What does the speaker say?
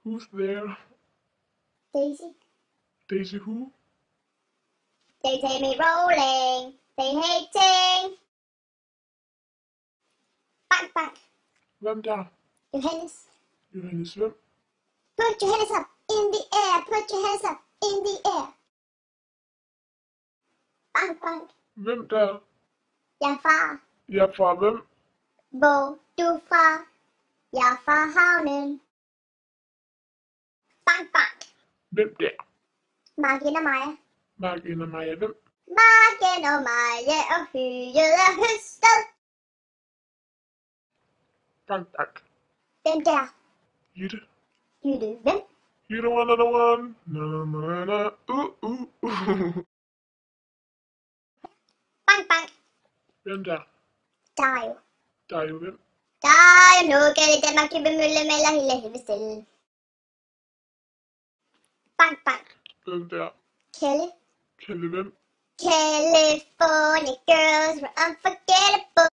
Who's there? Daisy. Daisy who? They take me rolling. They hating. Bank, bank. Hvem der? Johannes. Johannes hvem? Put your hands up in the air. Put your hands up in the air. Bank, bank. Hvem der? Jeg er far. Jeg er fra hvem? Hvor du fra? Jeg er fra havnen. Bank, bank. Hvem der? Margin og Maja. Margin og Maja hvem? Margin og Maja og hyret er høstet. Bank, bank. Den der. Jytte. Jytte, hvem? You the one, the one. Na, na, na. Bank, bank. Hvem der? Dario. Der er jo hvem? Dario, nu kan det Danmark købe mølle melder hele helvede stille. Bank, bank. Hvem der? Kelle. Kelle hvem? California girls were unforgettable.